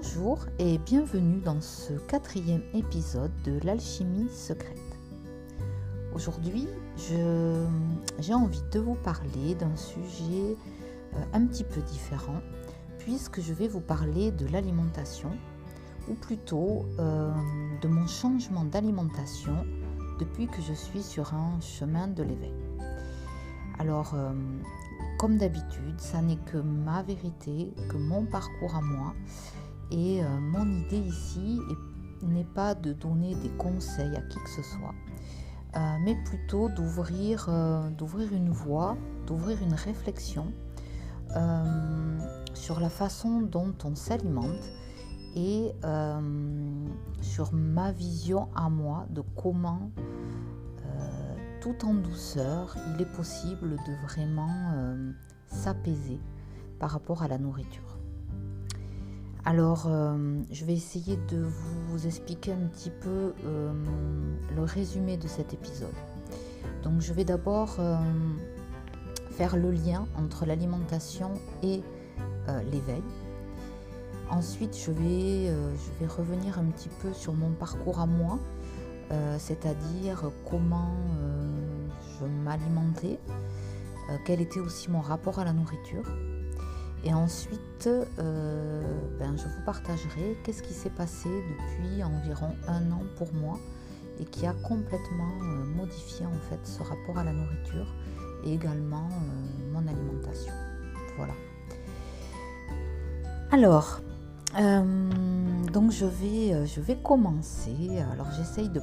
Bonjour et bienvenue dans ce 4e épisode de l'alchimie secrète. Aujourd'hui, j'ai envie de vous parler d'un sujet un petit peu différent puisque je vais vous parler de l'alimentation ou plutôt de mon changement d'alimentation depuis que je suis sur un chemin de l'éveil. Alors, comme d'habitude, ça n'est que ma vérité, que mon parcours à moi. Et mon idée ici n'est pas de donner des conseils à qui que ce soit, mais plutôt d'ouvrir une voie, d'ouvrir une réflexion sur la façon dont on s'alimente et sur ma vision à moi de comment, tout en douceur, il est possible de vraiment s'apaiser par rapport à la nourriture. Alors, je vais essayer de vous expliquer un petit peu le résumé de cet épisode. Donc, je vais d'abord faire le lien entre l'alimentation et l'éveil. Ensuite, je vais revenir un petit peu sur mon parcours à moi, c'est-à-dire comment je m'alimentais, quel était aussi mon rapport à la nourriture. Et ensuite, je vous partagerai qu'est-ce qui s'est passé depuis environ 1 an pour moi et qui a complètement modifié en fait ce rapport à la nourriture et également mon alimentation. Voilà. Alors, donc je vais commencer. Alors j'essaye de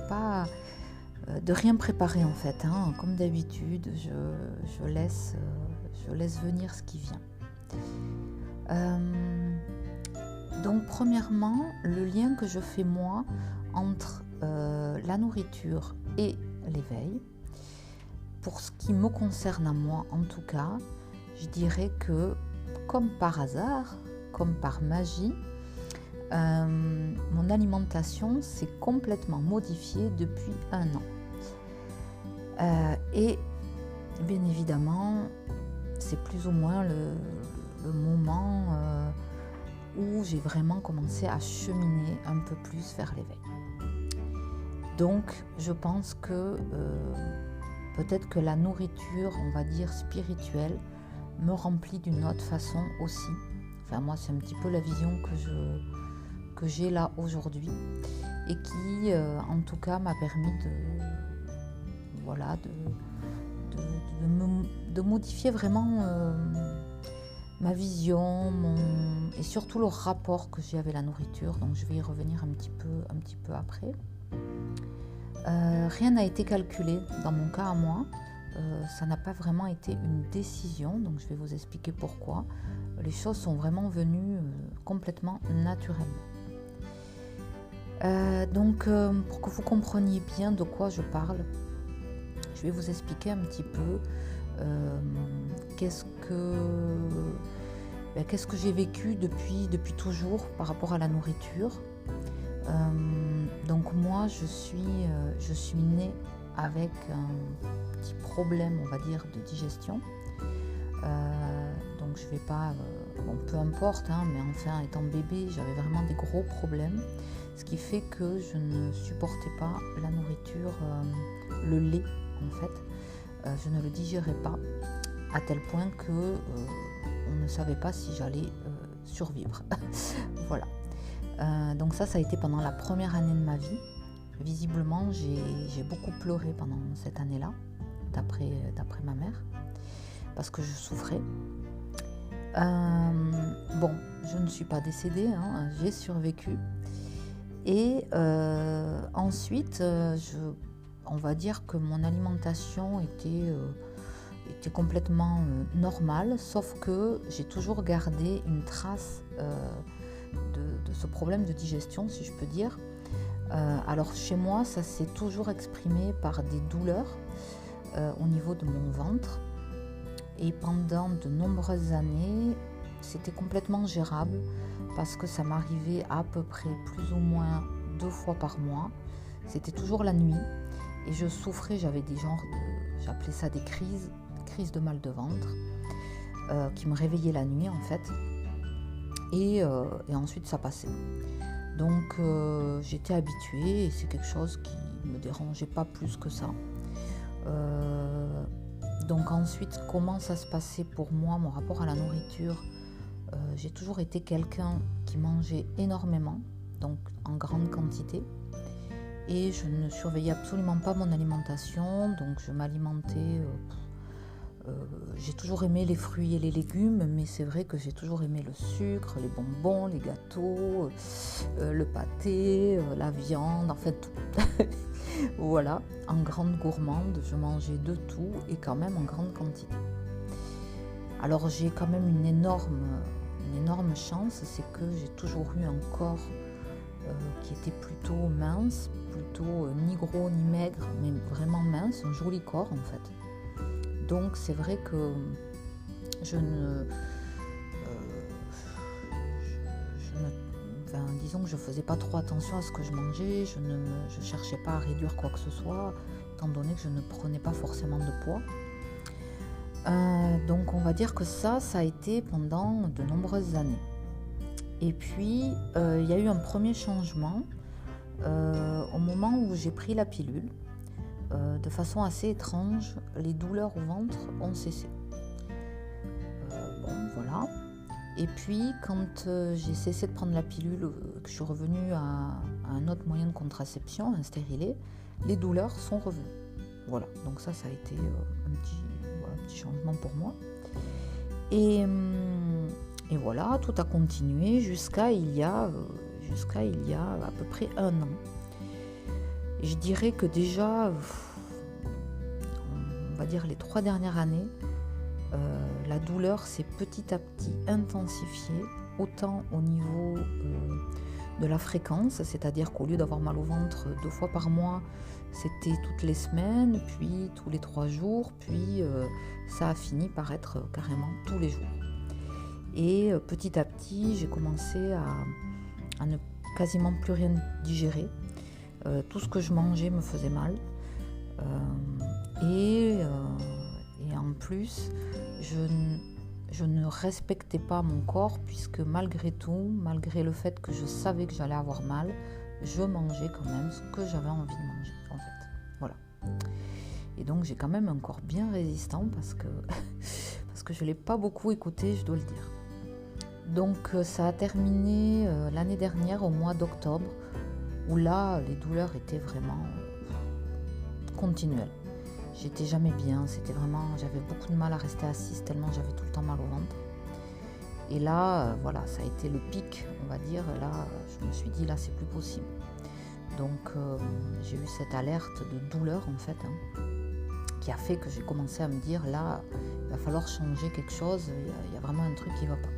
rien préparer en fait, hein. Comme d'habitude, je laisse venir ce qui vient. Donc premièrement, le lien que je fais moi entre la nourriture et l'éveil, pour ce qui me concerne à moi en tout cas, je dirais que comme par hasard, comme par magie, mon alimentation s'est complètement modifiée depuis 1 an. Et bien évidemment, c'est plus ou moins le moment où j'ai vraiment commencé à cheminer un peu plus vers l'éveil. Donc, je pense que peut-être que la nourriture, on va dire spirituelle, me remplit d'une autre façon aussi. Enfin, moi, c'est un petit peu la vision que j'ai là aujourd'hui et qui, en tout cas, m'a permis de modifier vraiment ma vision et surtout le rapport que j'ai avec la nourriture. Donc je vais y revenir un petit peu après. Rien n'a été calculé dans mon cas à moi. Ça n'a pas vraiment été une décision, donc je vais vous expliquer pourquoi. Les choses sont vraiment venues complètement naturellement. Donc pour que vous compreniez bien de quoi je parle, je vais vous expliquer un petit peu qu'est-ce que j'ai vécu depuis toujours par rapport à la nourriture. Donc moi, je suis née avec un petit problème, on va dire, de digestion. Donc je vais pas... peu importe, hein, mais enfin, étant bébé, j'avais vraiment des gros problèmes. Ce qui fait que je ne supportais pas la nourriture, le lait en fait. Je ne le digérais pas à tel point que on ne savait pas si j'allais survivre. Voilà. Donc ça a été pendant la première année de ma vie. Visiblement, j'ai beaucoup pleuré pendant cette année-là, d'après ma mère, parce que je souffrais. Je ne suis pas décédée, hein, j'ai survécu. Et ensuite, on va dire que mon alimentation était complètement normale, sauf que j'ai toujours gardé une trace de ce problème de digestion, si je peux dire. Alors chez moi, ça s'est toujours exprimé par des douleurs au niveau de mon ventre. Et pendant de nombreuses années, c'était complètement gérable parce que ça m'arrivait à peu près plus ou moins 2 fois par mois. C'était toujours la nuit. Et je souffrais, j'avais j'appelais ça des crises de mal de ventre, qui me réveillaient la nuit en fait. et ensuite ça passait. Donc j'étais habituée et c'est quelque chose qui ne me dérangeait pas plus que ça. Donc ensuite, comment ça se passait pour moi, mon rapport à la nourriture? J'ai toujours été quelqu'un qui mangeait énormément, donc en grande quantité. Et je ne surveillais absolument pas mon alimentation, donc je m'alimentais. J'ai toujours aimé les fruits et les légumes, mais c'est vrai que j'ai toujours aimé le sucre, les bonbons, les gâteaux, le pâté, la viande, en fait tout. Voilà, en grande gourmande, je mangeais de tout et quand même en grande quantité. Alors j'ai quand même une énorme chance, c'est que j'ai toujours eu un corps qui était plutôt mince, plutôt ni gros ni maigre, mais vraiment mince, un joli corps en fait. Donc c'est vrai que disons que je ne faisais pas trop attention à ce que je mangeais, je ne cherchais pas à réduire quoi que ce soit, étant donné que je ne prenais pas forcément de poids. Donc on va dire que ça a été pendant de nombreuses années. Et puis il y a eu un premier changement au moment où j'ai pris la pilule. De façon assez étrange, les douleurs au ventre ont cessé. Voilà. Et puis quand j'ai cessé de prendre la pilule, que je suis revenue à un autre moyen de contraception, un stérilet, les douleurs sont revenues. Voilà, donc ça a été un petit changement pour moi. Et voilà, tout a continué jusqu'à il y a à peu près 1 an. Et je dirais que déjà, on va dire les 3 dernières années, la douleur s'est petit à petit intensifiée, autant au niveau de la fréquence, c'est-à-dire qu'au lieu d'avoir mal au ventre 2 fois par mois, c'était toutes les semaines, puis tous les 3 jours, puis ça a fini par être carrément tous les jours. Et petit à petit, j'ai commencé à ne quasiment plus rien digérer. Tout ce que je mangeais me faisait mal. Et en plus, je ne respectais pas mon corps, puisque malgré tout, malgré le fait que je savais que j'allais avoir mal, je mangeais quand même ce que j'avais envie de manger, en fait. Voilà. Et donc j'ai quand même un corps bien résistant parce que je ne l'ai pas beaucoup écouté, je dois le dire. Donc ça a terminé l'année dernière au mois d'octobre, où là les douleurs étaient vraiment continuelles. J'étais jamais bien, j'avais beaucoup de mal à rester assise tellement j'avais tout le temps mal au ventre. Et là, voilà, ça a été le pic, on va dire. Là, je me suis dit, là, c'est plus possible. Donc, j'ai eu cette alerte de douleur, en fait, qui a fait que j'ai commencé à me dire, là, il va falloir changer quelque chose, il y a vraiment un truc qui ne va pas.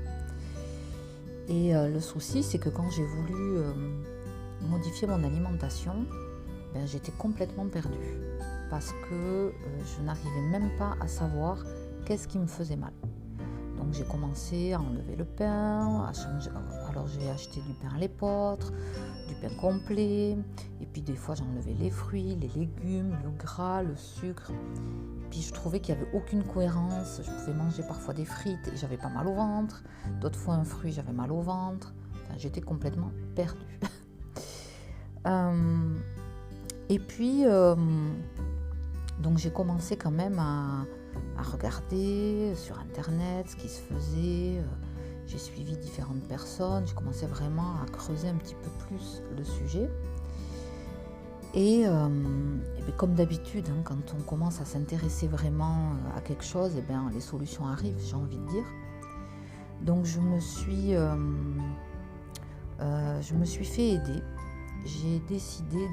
Et le souci, c'est que quand j'ai voulu modifier mon alimentation, j'étais complètement perdue. Parce que je n'arrivais même pas à savoir qu'est-ce qui me faisait mal. Donc j'ai commencé à enlever le pain, à changer. Alors j'ai acheté du pain à l'épeautre, du pain complet, et puis des fois j'enlevais les fruits, les légumes, le gras, le sucre. Et puis je trouvais qu'il n'y avait aucune cohérence. Je pouvais manger parfois des frites et j'avais pas mal au ventre. D'autres fois un fruit, j'avais mal au ventre. Enfin, j'étais complètement perdue. Et puis donc j'ai commencé quand même à regarder sur internet ce qui se faisait. J'ai suivi différentes personnes, j'ai commencé vraiment à creuser un petit peu plus le sujet. Et comme d'habitude, quand on commence à s'intéresser vraiment à quelque chose, les solutions arrivent, j'ai envie de dire. Donc je me suis fait aider. J'ai décidé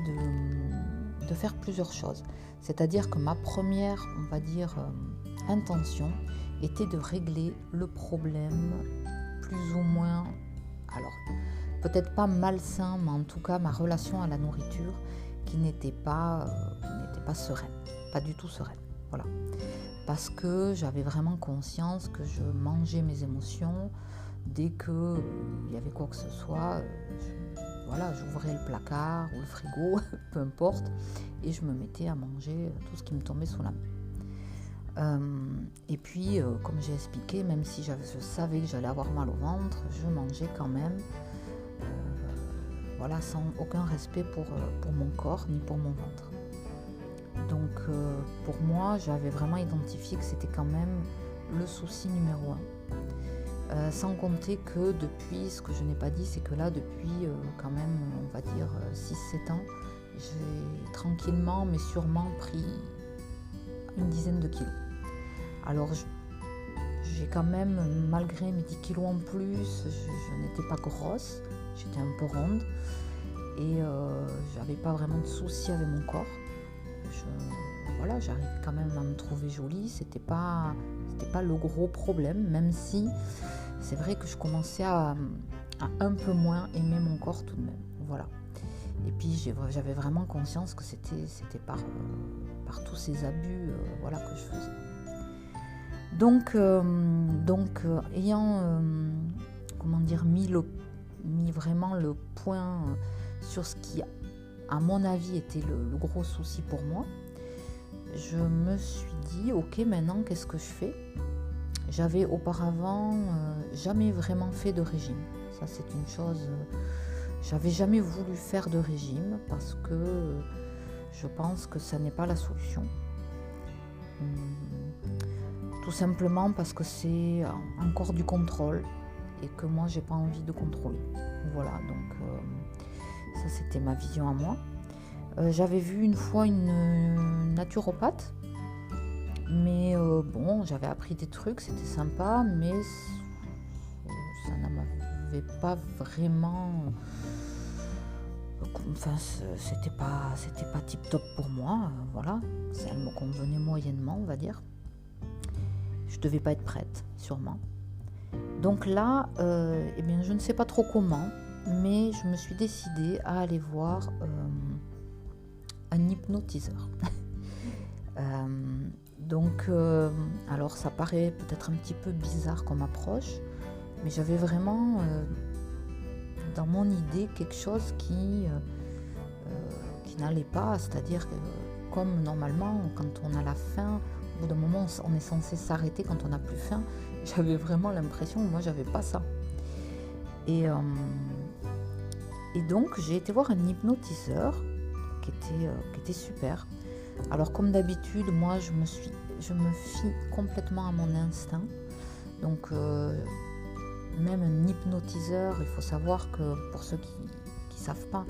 de faire plusieurs choses. C'est-à-dire que ma première, on va dire, intention était de régler le problème plus ou moins, alors peut-être pas malsain, mais en tout cas ma relation à la nourriture qui n'était pas sereine, pas du tout sereine. Voilà. Parce que j'avais vraiment conscience que je mangeais mes émotions dès qu'il y avait quoi que ce soit. J'ouvrais le placard ou le frigo, peu importe, et je me mettais à manger tout ce qui me tombait sous la Et puis, comme j'ai expliqué, même si je savais que j'allais avoir mal au ventre, je mangeais quand même, voilà, sans aucun respect pour mon corps ni pour mon ventre. Donc, pour moi, j'avais vraiment identifié que c'était quand même le souci numéro un. Sans compter que depuis, ce que je n'ai pas dit, c'est que là, depuis quand même, on va dire 6-7 ans, j'ai tranquillement mais sûrement pris une dizaine de kilos. Alors, j'ai quand même, malgré mes 10 kilos en plus, je n'étais pas grosse, j'étais un peu ronde et j'avais pas vraiment de soucis avec mon corps. Voilà, j'arrivais quand même à me trouver jolie, c'était pas le gros problème, même si c'est vrai que je commençais à un peu moins aimer mon corps tout de même. Voilà. Et puis j'avais vraiment conscience que c'était par tous ces abus voilà, que je faisais. Donc ayant comment dire, mis vraiment le point sur ce qui, à mon avis, était le gros souci pour moi, je me suis dit, ok, maintenant, qu'est-ce que je fais ? J'avais auparavant jamais vraiment fait de régime. Ça, c'est une chose... j'avais jamais voulu faire de régime parce que je pense que ça n'est pas la solution. Tout simplement parce que c'est encore du contrôle et que moi, j'ai pas envie de contrôler. Voilà, donc ça, c'était ma vision à moi. J'avais vu une fois une naturopathe, mais bon, j'avais appris des trucs, c'était sympa, mais ça ne m'avait pas vraiment... Enfin, c'était pas tip top pour moi, voilà, ça me convenait moyennement, on va dire. Je devais pas être prête, sûrement. Donc là, eh bien, je ne sais pas trop comment, mais je me suis décidée à aller voir un hypnotiseur. Donc, alors ça paraît peut-être un petit peu bizarre comme approche, mais j'avais vraiment dans mon idée quelque chose qui n'allait pas, c'est-à-dire que comme normalement quand on a la faim, au bout d'un moment on est censé s'arrêter quand on n'a plus faim. J'avais vraiment l'impression que moi j'avais pas ça. Et donc j'ai été voir un hypnotiseur qui était super. Alors comme d'habitude, moi je me fie complètement à mon instinct. Donc même un hypnotiseur, il faut savoir que pour ceux qui ne savent pas,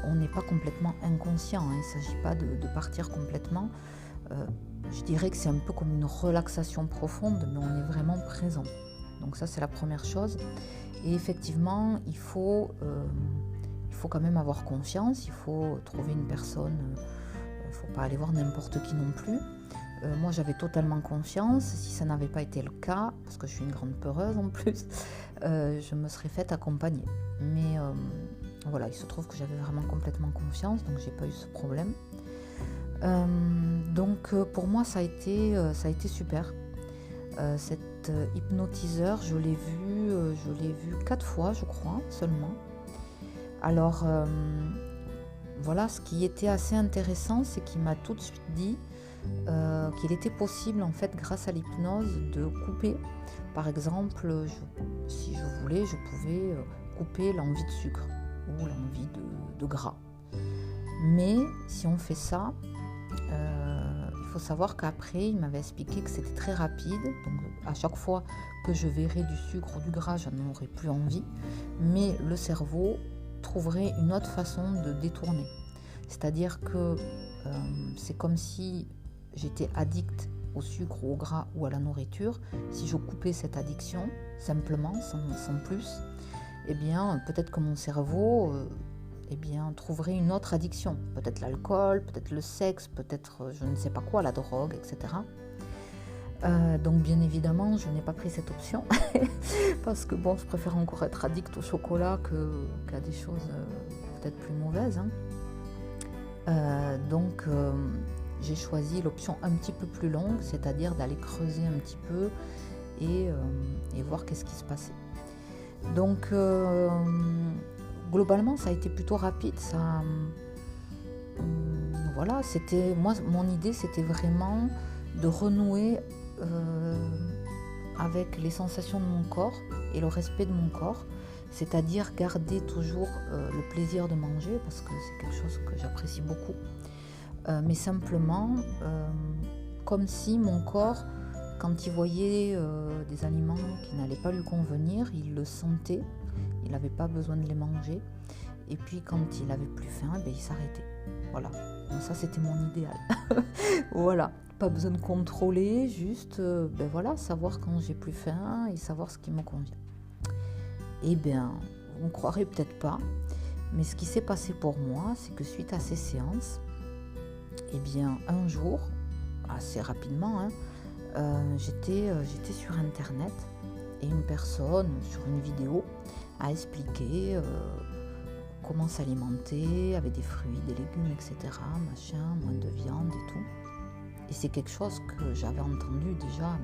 on n'est pas complètement inconscient, hein. Il ne s'agit pas de partir complètement. Je dirais que c'est un peu comme une relaxation profonde, mais on est vraiment présent. Donc ça, c'est la première chose. Et effectivement, il faut quand même avoir confiance, il faut trouver une personne, il ne faut pas aller voir n'importe qui non plus. Moi, j'avais totalement confiance. Si ça n'avait pas été le cas, parce que je suis une grande peureuse en plus, je me serais faite accompagner. Mais voilà, il se trouve que j'avais vraiment complètement confiance, donc j'ai pas eu ce problème. Donc pour moi, ça a été super. Cet hypnotiseur, je l'ai vu 4 fois, je crois, seulement. Alors, voilà, ce qui était assez intéressant, c'est qu'il m'a tout de suite dit qu'il était possible, en fait, grâce à l'hypnose, de couper. Par exemple, si je voulais, je pouvais couper l'envie de sucre ou l'envie de gras. Mais si on fait ça, il faut savoir qu'après, il m'avait expliqué que c'était très rapide. Donc, à chaque fois que je verrais du sucre ou du gras, je n'en aurais plus envie. Mais le cerveau trouverait une autre façon de détourner. C'est-à-dire que c'est comme si j'étais addict au sucre ou au gras ou à la nourriture. Si je coupais cette addiction, simplement, sans plus, eh bien, peut-être que mon cerveau trouverait une autre addiction. Peut-être l'alcool, peut-être le sexe, peut-être je ne sais pas quoi, la drogue, etc. Donc bien évidemment, je n'ai pas pris cette option parce que bon, je préfère encore être addict au chocolat qu'à des choses peut-être plus mauvaises. Donc j'ai choisi l'option un petit peu plus longue, c'est-à-dire d'aller creuser un petit peu et voir qu'est-ce qui se passait. Donc globalement, ça a été plutôt rapide. Voilà, mon idée, c'était vraiment de renouer avec les sensations de mon corps et le respect de mon corps, c'est-à-dire garder toujours le plaisir de manger, parce que c'est quelque chose que j'apprécie beaucoup, mais simplement comme si mon corps, quand il voyait des aliments qui n'allaient pas lui convenir, il le sentait, il n'avait pas besoin de les manger, et puis quand il n'avait plus faim, il s'arrêtait. Voilà, donc ça c'était mon idéal. Voilà, pas besoin de contrôler, juste savoir quand j'ai plus faim et savoir ce qui me convient. Eh bien, vous ne croirez peut-être pas, mais ce qui s'est passé pour moi, c'est que suite à ces séances, eh bien un jour, assez rapidement, j'étais sur internet et une personne sur une vidéo a expliqué comment s'alimenter avec des fruits, des légumes, etc., moins de viande et tout. Et c'est quelque chose que j'avais entendu déjà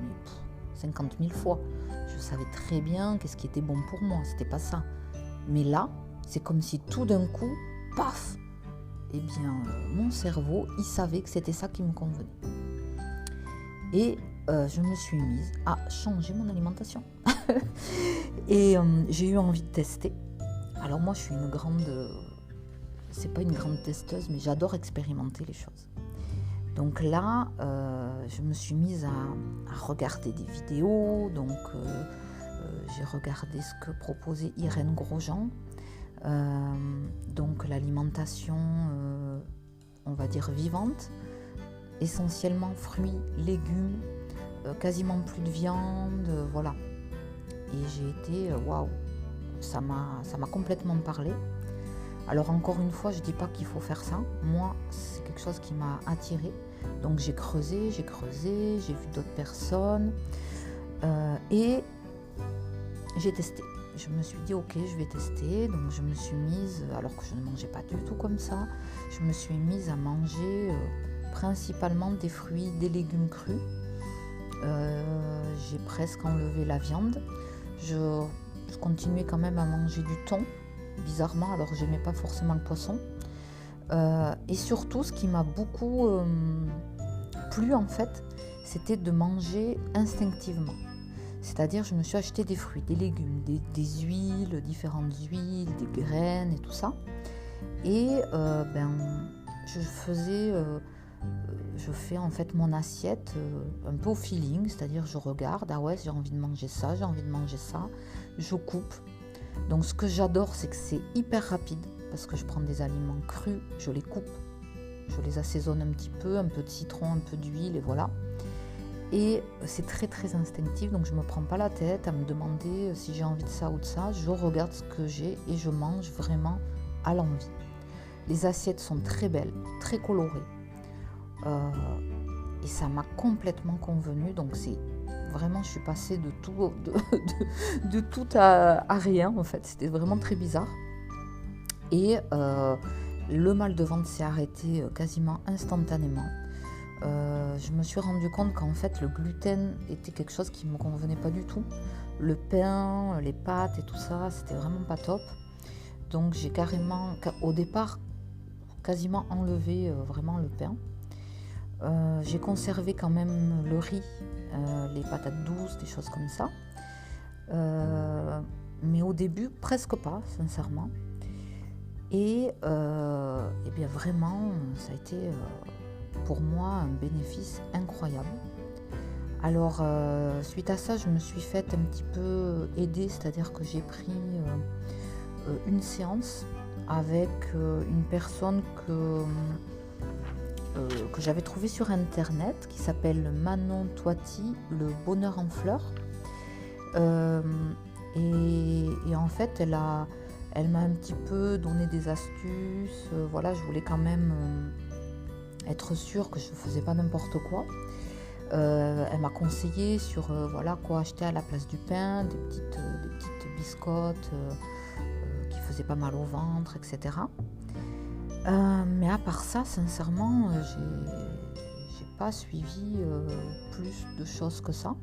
50 000 fois. Je savais très bien qu'est-ce qui était bon pour moi, c'était pas ça. Mais là, c'est comme si tout d'un coup, paf, eh bien, mon cerveau, il savait que c'était ça qui me convenait. Et je me suis mise à changer mon alimentation. Et j'ai eu envie de tester. Alors moi, je suis c'est pas une grande testeuse, mais j'adore expérimenter les choses. Donc là, je me suis mise à regarder des vidéos. Donc j'ai regardé ce que proposait Irène Grosjean. Donc l'alimentation, on va dire vivante, essentiellement fruits, légumes, quasiment plus de viande, voilà. Et j'ai été, waouh, ça m'a complètement parlé. Alors encore une fois, je ne dis pas qu'il faut faire ça. Moi, c'est quelque chose qui m'a attirée. Donc j'ai creusé, j'ai vu d'autres personnes et j'ai testé. Je me suis dit ok, je vais tester. Donc je me suis mise, alors que je ne mangeais pas du tout comme ça, je me suis mise à manger principalement des fruits, des légumes crus. J'ai presque enlevé la viande. Je continuais quand même à manger du thon, bizarrement, alors que j'aimais pas forcément le poisson. Et surtout, ce qui m'a beaucoup plu en fait, c'était de manger instinctivement. C'est-à-dire, je me suis acheté des fruits, des légumes, des huiles, différentes huiles, des graines et tout ça. Et je fais en fait mon assiette un peu au feeling, c'est-à-dire je regarde, ah ouais, j'ai envie de manger ça, je coupe. Donc ce que j'adore, c'est que c'est hyper rapide, parce que je prends des aliments crus, je les coupe, je les assaisonne un petit peu, un peu de citron, un peu d'huile et voilà. Et c'est très très instinctif, donc je ne me prends pas la tête à me demander si j'ai envie de ça ou de ça. Je regarde ce que j'ai et je mange vraiment à l'envie. Les assiettes sont très belles, très colorées. Et ça m'a complètement convenu, donc c'est vraiment, je suis passée de tout à rien en fait. C'était vraiment très bizarre. Et le mal de ventre s'est arrêté quasiment instantanément. Je me suis rendu compte qu'en fait le gluten était quelque chose qui ne me convenait pas du tout. Le pain, les pâtes et tout ça, c'était vraiment pas top. Donc j'ai carrément, au départ, quasiment enlevé vraiment le pain. J'ai conservé quand même le riz, les patates douces, des choses comme ça. Mais au début, presque pas, sincèrement. Et bien vraiment, ça a été pour moi un bénéfice incroyable. Alors, suite à ça, je me suis faite un petit peu aider, c'est-à-dire que j'ai pris une séance avec une personne que j'avais trouvée sur internet, qui s'appelle Manon Toiti, le bonheur en fleurs. Et en fait, elle m'a un petit peu donné des astuces. Voilà, je voulais quand même être sûre que je ne faisais pas n'importe quoi. Elle m'a conseillé sur voilà, quoi acheter à la place du pain, des petites biscottes qui faisaient pas mal au ventre, etc. Mais à part ça, sincèrement, j'ai pas suivi plus de choses que ça.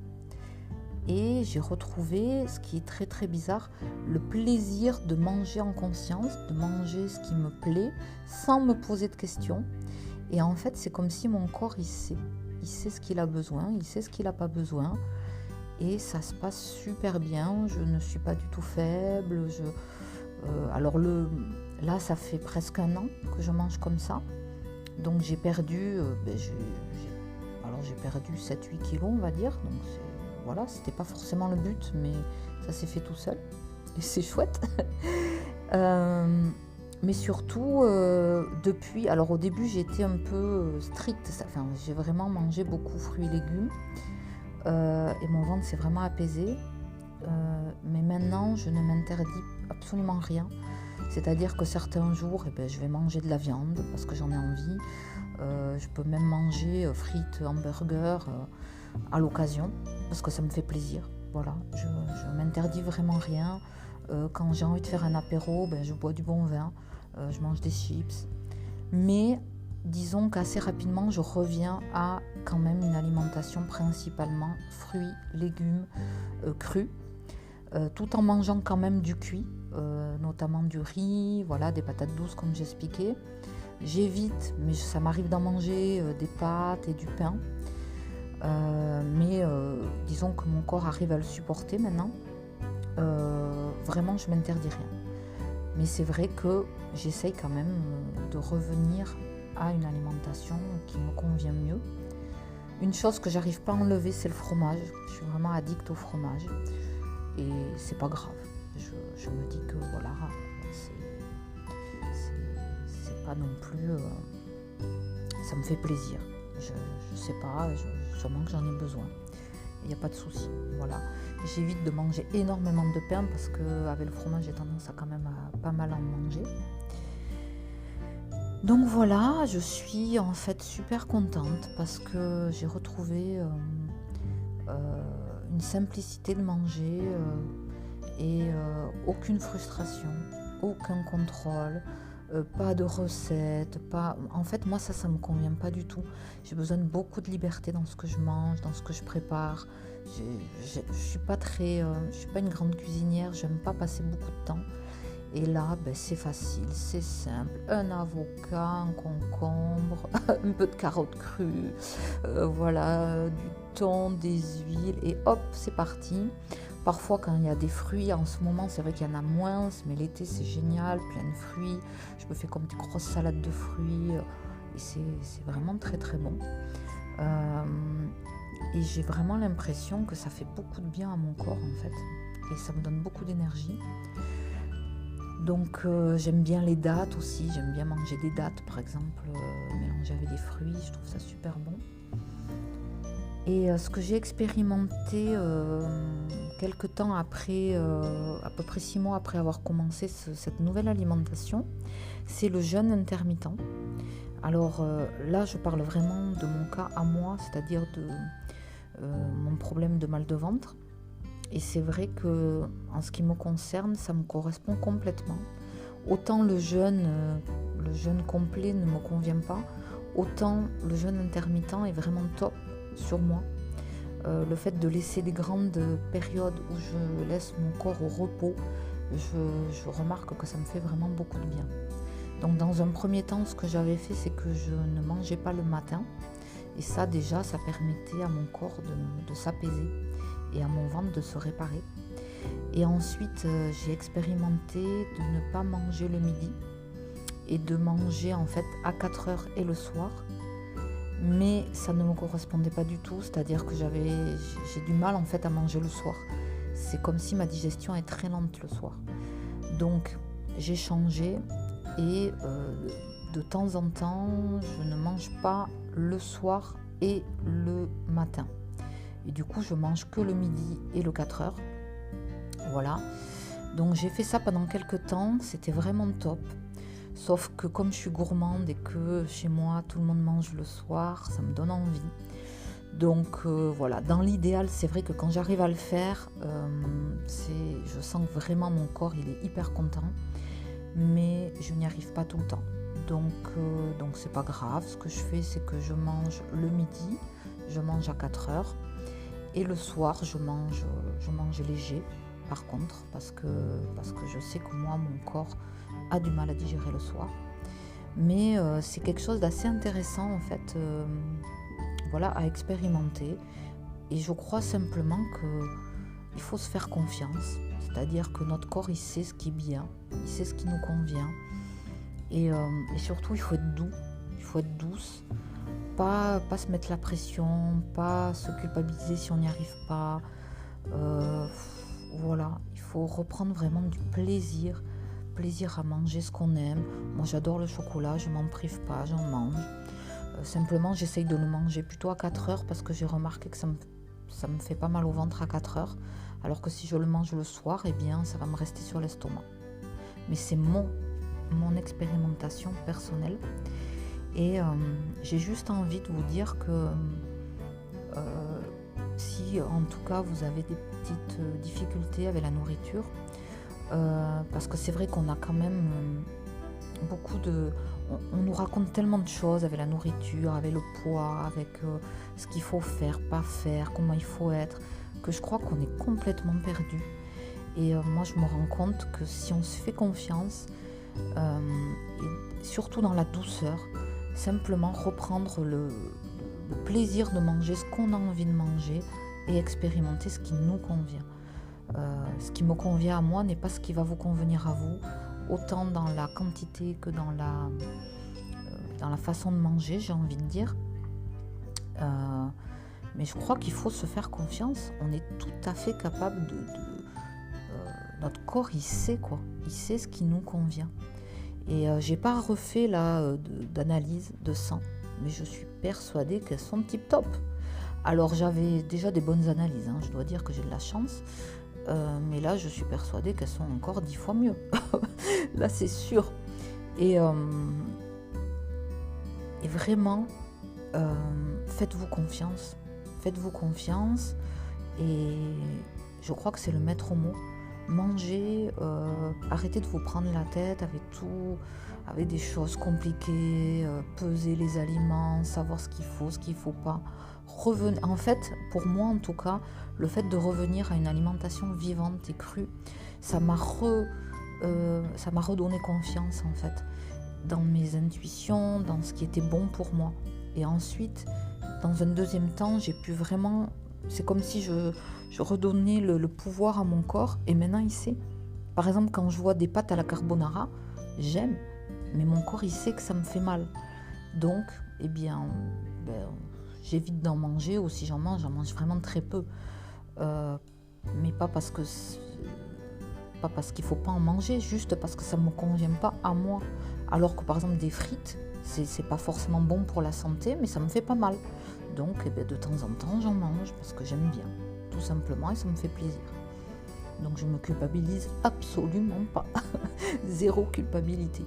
Et j'ai retrouvé, ce qui est très très bizarre, le plaisir de manger en conscience, de manger ce qui me plaît, sans me poser de questions. Et en fait, c'est comme si mon corps, il sait. il sait ce qu'il a besoin, il sait ce qu'il n'a pas besoin. Et ça se passe super bien, je ne suis pas du tout faible. Là, ça fait presque 1 an que je mange comme ça. Donc j'ai perdu, j'ai perdu 7-8 kilos, on va dire. Donc voilà, c'était pas forcément le but, mais ça s'est fait tout seul. Et c'est chouette. Mais surtout, depuis... Alors au début, j'étais un peu stricte. J'ai vraiment mangé beaucoup fruits et légumes. Et mon ventre s'est vraiment apaisé. Mais maintenant, je ne m'interdis absolument rien. C'est-à-dire que certains jours, je vais manger de la viande parce que j'en ai envie. Je peux même manger frites, hamburgers à l'occasion parce que ça me fait plaisir. Voilà, je ne m'interdis vraiment rien. Quand j'ai envie de faire un apéro, je bois du bon vin, je mange des chips. Mais disons qu'assez rapidement, je reviens à quand même une alimentation principalement fruits, légumes, crus, tout en mangeant quand même du cuit, notamment du riz, voilà, des patates douces comme j'expliquais. J'évite, mais ça m'arrive d'en manger des pâtes et du pain. Mais disons que mon corps arrive à le supporter maintenant. Vraiment, je ne m'interdis rien. Mais c'est vrai que j'essaye quand même de revenir à une alimentation qui me convient mieux. Une chose que j'arrive pas à enlever, c'est le fromage. Je suis vraiment addict au fromage. Et c'est pas grave. Je me dis que voilà, c'est pas non plus... ça me fait plaisir. Je sais pas, sûrement que j'en ai besoin. Il n'y a pas de souci. Voilà. J'évite de manger énormément de pain parce qu'avec le fromage, j'ai tendance à quand même à pas mal en manger. Donc voilà, je suis en fait super contente parce que j'ai retrouvé une simplicité de manger et aucune frustration, aucun contrôle, pas de recettes, En fait, moi, ça me convient pas du tout. J'ai besoin de beaucoup de liberté dans ce que je mange, dans ce que je prépare. Je suis pas une grande cuisinière, j'aime pas passer beaucoup de temps. Et là, c'est facile, c'est simple. Un avocat, un concombre, un peu de carottes crues, voilà, du thon, des huiles, et hop, c'est parti. Parfois, quand il y a des fruits, en ce moment, c'est vrai qu'il y en a moins, mais l'été, c'est génial, plein de fruits. Je me fais comme des grosses salades de fruits, et c'est vraiment très très bon. Et j'ai vraiment l'impression que ça fait beaucoup de bien à mon corps, en fait, et ça me donne beaucoup d'énergie. Donc j'aime bien les dattes aussi, j'aime bien manger des dattes par exemple, mélangées avec des fruits, je trouve ça super bon. Et ce que j'ai expérimenté quelques temps après, à peu près 6 mois après avoir commencé cette nouvelle alimentation, c'est le jeûne intermittent. Alors là je parle vraiment de mon cas à moi, c'est-à-dire de mon problème de mal de ventre. Et c'est vrai que, en ce qui me concerne, ça me correspond complètement. Autant le jeûne complet ne me convient pas, autant le jeûne intermittent est vraiment top sur moi. Le fait de laisser des grandes périodes où je laisse mon corps au repos, je remarque que ça me fait vraiment beaucoup de bien. Donc dans un premier temps, ce que j'avais fait, c'est que je ne mangeais pas le matin. Et ça déjà, ça permettait à mon corps de s'apaiser et à mon ventre de se réparer. Et ensuite, j'ai expérimenté de ne pas manger le midi et de manger en fait à 4h et le soir. Mais ça ne me correspondait pas du tout, c'est-à-dire que j'ai du mal en fait à manger le soir. C'est comme si ma digestion est très lente le soir. Donc j'ai changé et de temps en temps, je ne mange pas le soir et le matin. Et du coup, je mange que le midi et le 4h. Voilà. Donc j'ai fait ça pendant quelques temps, c'était vraiment top. Sauf que comme je suis gourmande et que chez moi tout le monde mange le soir, ça me donne envie. Donc voilà, dans l'idéal, c'est vrai que quand j'arrive à le faire, je sens que vraiment mon corps il est hyper content, mais je n'y arrive pas tout le temps. Donc c'est pas grave, ce que je fais c'est que je mange le midi, je mange à 4h et le soir je mange léger par contre parce que je sais que moi mon corps a du mal à digérer le soir. Mais c'est quelque chose d'assez intéressant en fait voilà, à expérimenter. Et je crois simplement qu'il faut se faire confiance. C'est-à-dire que notre corps, il sait ce qui est bien, il sait ce qui nous convient. Et surtout, il faut être doux, il faut être douce. Pas se mettre la pression, pas se culpabiliser si on n'y arrive pas. Voilà, il faut reprendre vraiment du plaisir à manger ce qu'on aime. Moi, j'adore le chocolat, je m'en prive pas, j'en mange. Simplement, j'essaye de le manger plutôt à 4 heures parce que j'ai remarqué que ça me fait pas mal au ventre à 4 heures. Alors que si je le mange le soir, eh bien, ça va me rester sur l'estomac. Mais c'est mon expérimentation personnelle. Et j'ai juste envie de vous dire que si en tout cas vous avez des petites difficultés avec la nourriture, parce que c'est vrai qu'on a quand même beaucoup de... On nous raconte tellement de choses avec la nourriture, avec le poids, avec ce qu'il faut faire, pas faire, comment il faut être, que je crois qu'on est complètement perdu. Et moi je me rends compte que si on se fait confiance, et surtout dans la douceur, simplement reprendre le plaisir de manger ce qu'on a envie de manger et expérimenter ce qui nous convient. Ce qui me convient à moi n'est pas ce qui va vous convenir à vous, autant dans la quantité que dans la façon de manger, j'ai envie de dire. Mais je crois qu'il faut se faire confiance. On est tout à fait capable notre corps, il sait quoi. Il sait ce qui nous convient. Et j'ai pas refait là d'analyse de sang, mais je suis persuadée qu'elles sont tip top. Alors j'avais déjà des bonnes analyses, hein, je dois dire que j'ai de la chance. Mais là, je suis persuadée qu'elles sont encore 10 fois mieux. Là, c'est sûr. Et vraiment, faites-vous confiance. Faites-vous confiance. Et je crois que c'est le maître mot. Mangez, arrêtez de vous prendre la tête avec tout, avec des choses compliquées, peser les aliments, savoir ce qu'il faut pas. En fait, pour moi en tout cas, le fait de revenir à une alimentation vivante et crue, ça m'a redonné confiance en fait dans mes intuitions, dans ce qui était bon pour moi. Et ensuite, dans un deuxième temps, j'ai pu vraiment, c'est comme si je redonnais le pouvoir à mon corps et maintenant il sait. Par exemple, quand je vois des pâtes à la carbonara, j'aime, mais mon corps il sait que ça me fait mal. Donc, eh bien, j'évite d'en manger, ou si j'en mange vraiment très peu. Mais pas parce qu'il ne faut pas en manger, juste parce que ça ne me convient pas à moi. Alors que par exemple des frites, c'est pas forcément bon pour la santé, mais ça me fait pas mal. Donc de temps en temps j'en mange parce que j'aime bien, tout simplement, et ça me fait plaisir. Donc je me culpabilise absolument pas. Zéro culpabilité.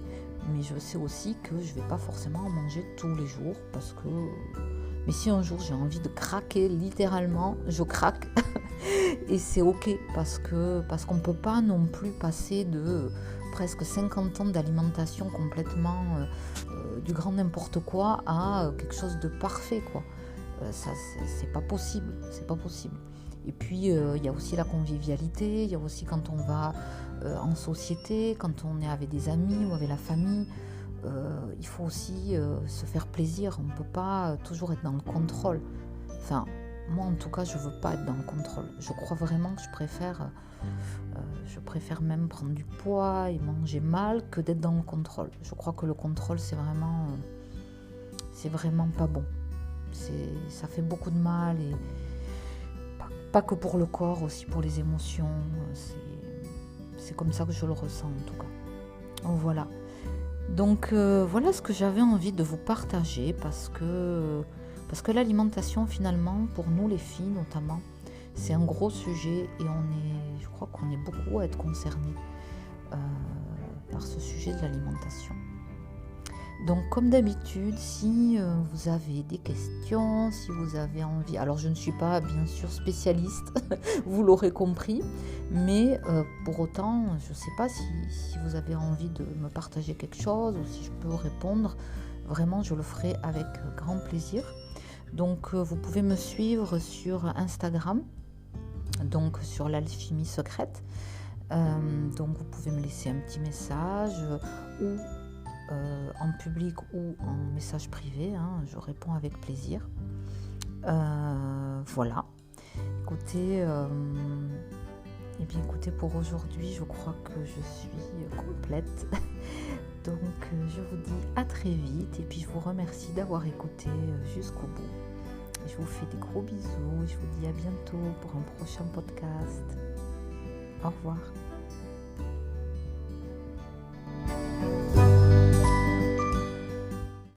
Mais je sais aussi que je ne vais pas forcément en manger tous les jours parce que... Mais si un jour j'ai envie de craquer, littéralement, je craque. Et c'est ok parce qu'on ne peut pas non plus passer de presque 50 ans d'alimentation complètement du grand n'importe quoi à quelque chose de parfait, quoi. Ça, c'est pas possible, c'est pas possible. Et puis il y a aussi la convivialité, il y a aussi quand on va en société, quand on est avec des amis ou avec la famille. Il faut aussi se faire plaisir. On ne peut pas toujours être dans le contrôle. Enfin, moi en tout cas, je ne veux pas être dans le contrôle. Je crois vraiment que je préfère même prendre du poids et manger mal que d'être dans le contrôle. Je crois que le contrôle, c'est vraiment pas bon. Ça fait beaucoup de mal, et pas que pour le corps, aussi pour les émotions. C'est comme ça que je le ressens en tout cas. Voilà. Donc voilà ce que j'avais envie de vous partager parce que l'alimentation finalement, pour nous les filles notamment, c'est un gros sujet et je crois qu'on est beaucoup à être concernés par ce sujet de l'alimentation. Donc comme d'habitude, si vous avez des questions, si vous avez envie, alors je ne suis pas bien sûr spécialiste, vous l'aurez compris, mais pour autant, je ne sais pas si vous avez envie de me partager quelque chose ou si je peux répondre, vraiment je le ferai avec grand plaisir. Donc vous pouvez me suivre sur Instagram, donc sur l'alchimie secrète, donc vous pouvez me laisser un petit message ou en public ou en message privé, hein, je réponds avec plaisir. Voilà. Écoutez, écoutez, pour aujourd'hui, je crois que je suis complète. Donc, je vous dis à très vite et puis je vous remercie d'avoir écouté jusqu'au bout. Je vous fais des gros bisous et je vous dis à bientôt pour un prochain podcast. Au revoir.